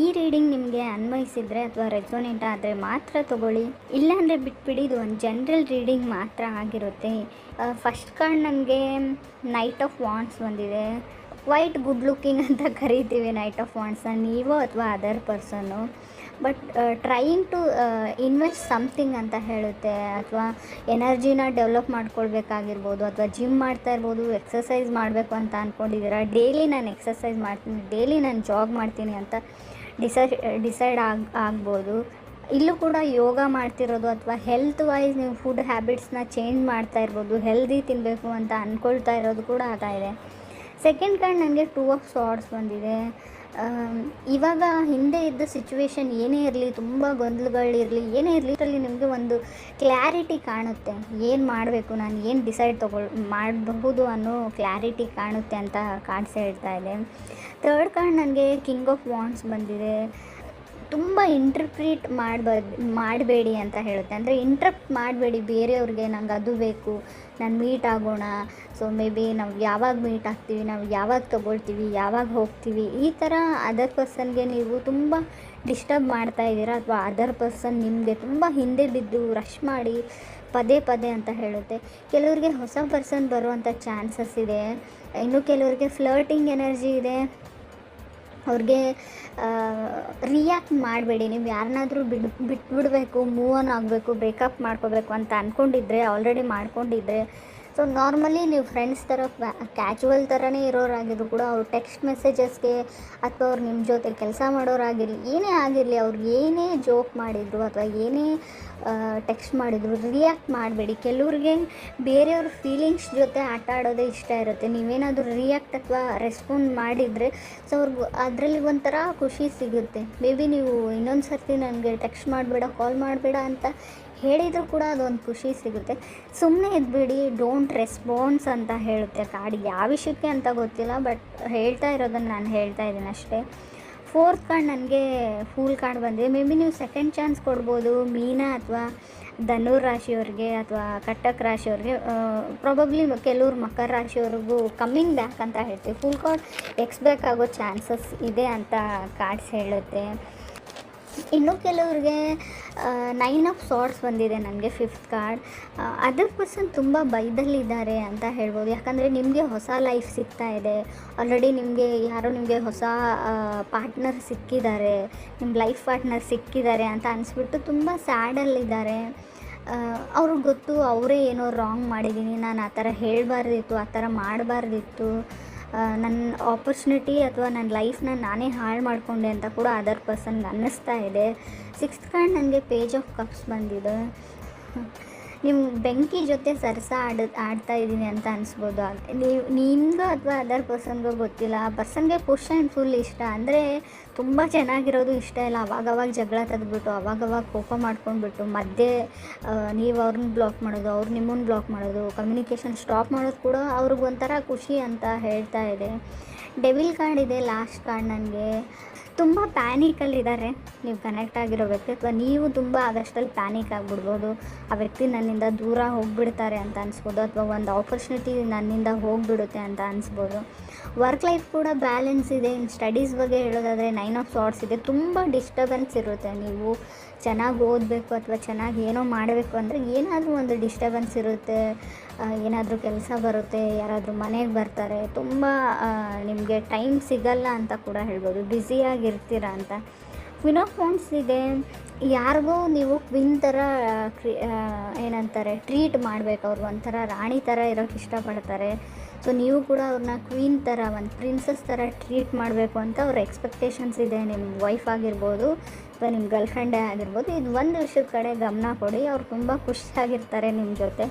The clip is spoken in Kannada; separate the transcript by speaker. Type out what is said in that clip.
Speaker 1: ಈ ರೀಡಿಂಗ್ ನಿಮಗೆ ಅನ್ವಯಿಸಿದರೆ ಅಥವಾ ರೆಸೊನೇಟ್ ಆದರೆ ಮಾತ್ರ ತೊಗೊಳ್ಳಿ, ಇಲ್ಲಾಂದರೆ ಬಿಟ್ಬಿಡಿ. ಇದು ಒಂದು ಜನರಲ್ ರೀಡಿಂಗ್ ಮಾತ್ರ ಆಗಿರುತ್ತೆ. ಫಸ್ಟ್ ಕಾರ್ಡ್ ನನಗೆ ನೈಟ್ ಆಫ್ ವಾಂಡ್ಸ್ ಬಂದಿದೆ. ವೈಟ್ ಗುಡ್ ಲುಕ್ಕಿಂಗ್ ಅಂತ ಕರಿತೀವಿ ನೈಟ್ ಆಫ್ ವಾಂಡ್ಸ್ನ, ನೀವು ಅಥವಾ other person. But trying to invest something ಅಂತ ಹೇಳುತ್ತೆ. ಅಥವಾ ಎನರ್ಜಿನ ಡೆವಲಪ್ ಮಾಡ್ಕೊಳ್ಬೇಕಾಗಿರ್ಬೋದು, ಅಥವಾ ಜಿಮ್ ಮಾಡ್ತಾ ಇರ್ಬೋದು, ಎಕ್ಸಸೈಸ್ ಮಾಡಬೇಕು ಅಂತ ಅಂದ್ಕೊಂಡಿದ್ದೀರಾ. ಡೈಲಿ ನಾನು ಎಕ್ಸಸೈಸ್ ಮಾಡ್ತೀನಿ, ಡೈಲಿ ನಾನು ಜಾಗ್ ಮಾಡ್ತೀನಿ ಅಂತ ಡಿಸೈಡ್ ಆಗ್ಬೋದು. ಇಲ್ಲೂ ಕೂಡ ಯೋಗ ಮಾಡ್ತಿರೋದು ಅಥವಾ ಹೆಲ್ತ್ ವೈಸ್ ನೀವು ಫುಡ್ ಹ್ಯಾಬಿಟ್ಸ್ನ ಚೇಂಜ್ ಮಾಡ್ತಾ ಇರ್ಬೋದು, ಹೆಲ್ದಿ ತಿನ್ನಬೇಕು ಅಂತ ಅಂದ್ಕೊಳ್ತಾ ಇರೋದು ಕೂಡ ಆಗ್ತಾ ಇದೆ. ಸೆಕೆಂಡ್ ಕಾರ್ಡ್ ನನಗೆ 2 ಆಫ್ ಸಾರ್ಡ್ಸ್ ಬಂದಿದೆ. ಇವಾಗ ಹಿಂದೆ ಇದ್ದ ಸಿಚುವೇಶನ್ ಏನೇ ಇರಲಿ, ತುಂಬ ಗೊಂದಲಗಳಿರಲಿ, ಏನೇ ಇರಲಿ, ಇದರಲ್ಲಿ ನಿಮಗೆ ಒಂದು ಕ್ಲಾರಿಟಿ ಕಾಣುತ್ತೆ. ಏನು ಮಾಡಬೇಕು, ನಾನು ಏನು ಡಿಸೈಡ್ ಮಾಡಬಹುದು ಅನ್ನೋ ಕ್ಲಾರಿಟಿ ಕಾಣುತ್ತೆ ಅಂತ ಕಾರ್ಡ್ಸ್ ಹೇಳ್ತಾ ಇದೆ. ಥರ್ಡ್ ಕಾರ್ಡ್ ನನಗೆ ಕಿಂಗ್ ಆಫ್ ವಾಂಡ್ಸ್ ಬಂದಿದೆ. ತುಂಬ ಇಂಟರ್ಪ್ರಿಟ್ ಮಾಡಬೇಡಿ ಅಂತ ಹೇಳುತ್ತೆ. ಅಂದರೆ ಇಂಟ್ರಪ್ಟ್ ಮಾಡಬೇಡಿ ಬೇರೆಯವ್ರಿಗೆ, ನಂಗೆ ಅದು ಬೇಕು, ನಾನು ಮೀಟ್ ಆಗೋಣ, ಸೊ ಮೇ ಬಿ ನಾವು ಯಾವಾಗ ಮೀಟ್ ಆಗ್ತೀವಿ, ನಾವು ಯಾವಾಗ ತೊಗೊಳ್ತೀವಿ, ಯಾವಾಗ ಹೋಗ್ತೀವಿ, ಈ ಥರ ಅದರ್ ಪರ್ಸನ್ಗೆ ನೀವು ತುಂಬ ಡಿಸ್ಟರ್ಬ್ ಮಾಡ್ತಾ ಇದ್ದೀರಾ. ಅಥವಾ ಅದರ್ ಪರ್ಸನ್ ನಿಮಗೆ ತುಂಬ ಹಿಂದೆ ಬಿದ್ದು ರಶ್ ಮಾಡಿ ಪದೇ ಅಂತ ಹೇಳುತ್ತೆ. ಕೆಲವರಿಗೆ ಹೊಸ ಪರ್ಸನ್ ಬರುವಂಥ ಚಾನ್ಸಸ್ ಇದೆ. ಇನ್ನು ಕೆಲವರಿಗೆ ಫ್ಲರ್ಟಿಂಗ್ ಎನರ್ಜಿ ಇದೆ. ಅವ್ರಿಗೆ ರಿಯಾಕ್ಟ್ ಮಾಡಬೇಡಿ. ನೀವು ಯಾರನ್ನಾದರೂ ಬಿಟ್ಬಿಡಬೇಕು, ಮೂವ್ ಆನ್ ಆಗಬೇಕು, ಬ್ರೇಕಪ್ ಮಾಡ್ಕೋಬೇಕು ಅಂತ ಅಂದ್ಕೊಂಡಿದ್ರೆ, ಆಲ್ರೆಡಿ ಮಾಡ್ಕೊಂಡಿದ್ರೆ, ಸೊ ನಾರ್ಮಲಿ ನೀವು ಫ್ರೆಂಡ್ಸ್ ಥರ ಕ್ಯಾಜುವಲ್ ಥರನೇ ಇರೋರಾಗಿದ್ರು ಕೂಡ ಅವ್ರು ಟೆಕ್ಸ್ಟ್ ಮೆಸೇಜಸ್ಗೆ ಅಥವಾ ಅವ್ರು ನಿಮ್ಮ ಜೊತೆ ಕೆಲಸ ಮಾಡೋರಾಗಿರಲಿ, ಏನೇ ಆಗಿರಲಿ, ಅವ್ರಿಗೆ ಏನೇ ಜೋಕ್ ಮಾಡಿದರು ಅಥವಾ ಏನೇ ಟೆಕ್ಸ್ಟ್ ಮಾಡಿದ್ರು ರಿಯಾಕ್ಟ್ ಮಾಡಬೇಡಿ. ಕೆಲವ್ರಿಗೆ ಬೇರೆಯವ್ರ ಫೀಲಿಂಗ್ಸ್ ಜೊತೆ ಆಟ ಆಡೋದೇ ಇಷ್ಟ ಇರುತ್ತೆ. ನೀವೇನಾದರೂ ರಿಯಾಕ್ಟ್ ಅಥವಾ ರೆಸ್ಪಾಂಡ್ ಮಾಡಿದರೆ ಸೊ ಅವ್ರಿಗೆ ಅದರಲ್ಲಿ ಒಂಥರ ಖುಷಿ ಸಿಗುತ್ತೆ. ಮೇ ಬಿ ನೀವು ಇನ್ನೊಂದು ಸರ್ತಿ ನನಗೆ ಟೆಕ್ಸ್ಟ್ ಮಾಡಬೇಡ, ಕಾಲ್ ಮಾಡಬೇಡ ಅಂತ ಹೇಳಿದರೂ ಕೂಡ ಅದೊಂದು ಖುಷಿ ಸಿಗುತ್ತೆ. ಸುಮ್ಮನೆ ಇದ್ಬಿಡಿ, ಡೋಂಟ್ ರೆಸ್ಪಾನ್ಸ್ ಅಂತ ಹೇಳುತ್ತೆ ಕಾರ್ಡ್. ಯಾವ ವಿಷಯಕ್ಕೆ ಅಂತ ಗೊತ್ತಿಲ್ಲ, ಬಟ್ ಹೇಳ್ತಾ ಇರೋದನ್ನು ನಾನು ಹೇಳ್ತಾ ಇದ್ದೀನಿ ಅಷ್ಟೇ. ಫೋರ್ತ್ ಕಾರ್ಡ್ ನನಗೆ ಫೂಲ್ ಕಾರ್ಡ್ ಬಂದಿದೆ. ಮೇ ಬಿ ನೀವು ಸೆಕೆಂಡ್ ಚಾನ್ಸ್ ಕೊಡ್ಬೋದು ಮೀನ ಅಥವಾ ಧನುರ್ ರಾಶಿಯವ್ರಿಗೆ ಅಥವಾ ಕಟಕ್ ರಾಶಿಯವ್ರಿಗೆ. ಪ್ರಾಬಬ್ಲಿ ಕೆಲವ್ರು ಮಕರ ರಾಶಿಯವ್ರಿಗೂ ಕಮ್ಮಿಂಗ್ ಬ್ಯಾಕ್ ಅಂತ ಹೇಳ್ತೀವಿ. ಫುಲ್ ಕಾರ್ಡ್ ಎಕ್ಸ್ಬ್ಯಾಕ್ ಆಗೋ ಚಾನ್ಸಸ್ ಇದೆ ಅಂತ ಕಾರ್ಡ್ಸ್ ಹೇಳುತ್ತೆ. ಇನ್ನು ಕೆಲವ್ರಿಗೆ 9 ಆಫ್ ಸಾರ್ಡ್ಸ್ ಬಂದಿದೆ ನನಗೆ ಫಿಫ್ತ್ ಕಾರ್ಡ್. ಅದರ್ ಪರ್ಸನ್ ತುಂಬ ಭಯದಲ್ಲಿದ್ದಾರೆ ಅಂತ ಹೇಳ್ಬೋದು. ಯಾಕಂದರೆ ನಿಮಗೆ ಹೊಸ ಲೈಫ್ ಸಿಗ್ತಾ ಇದೆ. ಆಲ್ರೆಡಿ ನಿಮಗೆ ಹೊಸ ಪಾರ್ಟ್ನರ್ ಸಿಕ್ಕಿದ್ದಾರೆ, ನಿಮ್ಮ ಲೈಫ್ ಪಾರ್ಟ್ನರ್ ಸಿಕ್ಕಿದ್ದಾರೆ ಅಂತ ಅನಿಸ್ಬಿಟ್ಟು ತುಂಬ ಸ್ಯಾಡಲ್ಲಿದ್ದಾರೆ. ಅವ್ರಿಗೆ ಗೊತ್ತು ಅವರೇ ಏನೋ ರಾಂಗ್ ಮಾಡಿದ್ದೀನಿ, ನಾನು ಆ ಥರ ಹೇಳಬಾರ್ದಿತ್ತು, ಆ ಥರ ಮಾಡಬಾರ್ದಿತ್ತು, ನನ್ನ ಆಪರ್ಚುನಿಟಿ ಅಥವಾ ನನ್ನ ಲೈಫ್ನ ನಾನೇ ಹಾಳು ಮಾಡಿಕೊಂಡೆ ಅಂತ ಕೂಡ ಅದರ್ ಪರ್ಸನ್ಗೆ ಅನ್ನಿಸ್ತಾ ಇದೆ. ಸಿಕ್ಸ್ತ್ ಕಾರ್ಡ್ ನನಗೆ ಪೇಜ್ ಆಫ್ ಕಪ್ಸ್ ಬಂದಿದೆ. ನೀವು ಬೆಂಕಿ ಜೊತೆ ಆಡ್ತಾ ಇದ್ದೀನಿ ಅಂತ ಅನಿಸ್ಬೋದು. ನಿಮಗೂ ಅಥವಾ ಅದರ್ ಪರ್ಸನ್ಗೂ ಗೊತ್ತಿಲ್ಲ. ಆ ಪರ್ಸನ್ಗೆ ಪುಷ್ ಆ್ಯಂಡ್ ಫುಲ್ ಇಷ್ಟ, ಅಂದರೆ ತುಂಬ ಚೆನ್ನಾಗಿರೋದು ಇಷ್ಟ ಇಲ್ಲ. ಅವಾಗವಾಗ ಜಗಳ ತೆಗೆದ್ಬಿಟ್ಟು, ಅವಾಗವಾಗ ಕೋಪ ಮಾಡ್ಕೊಂಡ್ಬಿಟ್ಟು ಮಧ್ಯೆ ನೀವು ಅವ್ರನ್ನ ಬ್ಲಾಕ್ ಮಾಡೋದು, ಅವ್ರು ನಿಮ್ಮನ್ನು ಬ್ಲಾಕ್ ಮಾಡೋದು, ಕಮ್ಯುನಿಕೇಷನ್ ಸ್ಟಾಪ್ ಮಾಡೋದು ಕೂಡ ಅವ್ರಿಗೊಂಥರ ಖುಷಿ ಅಂತ ಹೇಳ್ತಾ ಇದೆ. ಡೆವಿಲ್ ಕಾರ್ಡ್ ಇದೆ ಲಾಸ್ಟ್ ಕಾರ್ಡ್. ನನಗೆ ತುಂಬ ಪ್ಯಾನಿಕಲ್ಲಿದ್ದಾರೆ ನೀವು ಕನೆಕ್ಟ್ ಆಗಿರೋ ವ್ಯಕ್ತಿ, ಅಥವಾ ನೀವು ತುಂಬ ಆಗಷ್ಟಲ್ಲಿ ಪ್ಯಾನಿಕ್ ಆಗಿಬಿಡ್ಬೋದು. ಆ ವ್ಯಕ್ತಿ ನನ್ನಿಂದ ದೂರ ಹೋಗಿಬಿಡ್ತಾರೆ ಅಂತ ಅನಿಸ್ಬೋದು, ಅಥವಾ ಒಂದು ಆಪರ್ಚುನಿಟಿ ನನ್ನಿಂದ ಹೋಗಿಬಿಡುತ್ತೆ ಅಂತ ಅನಿಸ್ಬೋದು. ವರ್ಕ್ ಲೈಫ್ ಕೂಡ ಬ್ಯಾಲೆನ್ಸ್ ಇದೆ. ಇನ್ನು ಸ್ಟಡೀಸ್ ಬಗ್ಗೆ ಹೇಳೋದಾದರೆ 9 ಆಫ್ ಸಾರ್ಡ್ಸ್ ಇದೆ. ತುಂಬ ಡಿಸ್ಟರ್ಬೆನ್ಸ್ ಇರುತ್ತೆ. ನೀವು ಚೆನ್ನಾಗಿ ಓದಬೇಕು ಅಥವಾ ಚೆನ್ನಾಗಿ ಏನೋ ಮಾಡಬೇಕು ಅಂದರೆ ಏನಾದರೂ ಒಂದು ಡಿಸ್ಟರ್ಬೆನ್ಸ್ ಇರುತ್ತೆ. ಏನಾದರೂ ಕೆಲಸ ಬರುತ್ತೆ, ಯಾರಾದರೂ ಮನೆಗೆ ಬರ್ತಾರೆ, ತುಂಬ ನಿಮಗೆ ಟೈಮ್ ಸಿಗಲ್ಲ ಅಂತ ಕೂಡ ಹೇಳ್ಬೋದು, ಬ್ಯುಸಿಯಾಗಿರ್ತೀರ ಅಂತ. ಕ್ವೀನ್ ಆಫ್ ವಾಂಡ್ಸ್ ಇದೆ. ಯಾರಿಗೂ ನೀವು ಕ್ವೀನ್ ಥರ ಏನಂತಾರೆ ಟ್ರೀಟ್ ಮಾಡಬೇಕು, ಅವ್ರು ಒಂಥರ ರಾಣಿ ಥರ ಇರೋಕ್ಕೆ ಇಷ್ಟಪಡ್ತಾರೆ. ಸೊ ನೀವು ಕೂಡ ಅವ್ರನ್ನ ಕ್ವೀನ್ ಥರ, ಒಂದು ಪ್ರಿನ್ಸಸ್ ಥರ ಟ್ರೀಟ್ ಮಾಡಬೇಕು ಅಂತ ಅವ್ರ ಎಕ್ಸ್ಪೆಕ್ಟೇಷನ್ಸ್ ಇದೆ. ನಿಮ್ಮ ವೈಫ್ ಆಗಿರ್ಬೋದು ಅಥವಾ ನಿಮ್ಮ ಗರ್ಲ್ ಫ್ರೆಂಡೇ ಆಗಿರ್ಬೋದು. ಇದು ಒಂದು ವಿಷಯದ ಕಡೆ ಗಮನ ಕೊಡಿ. ಅವ್ರು ತುಂಬ ಖುಷಿಯಾಗಿರ್ತಾರೆ ನಿಮ್ಮ ಜೊತೆ.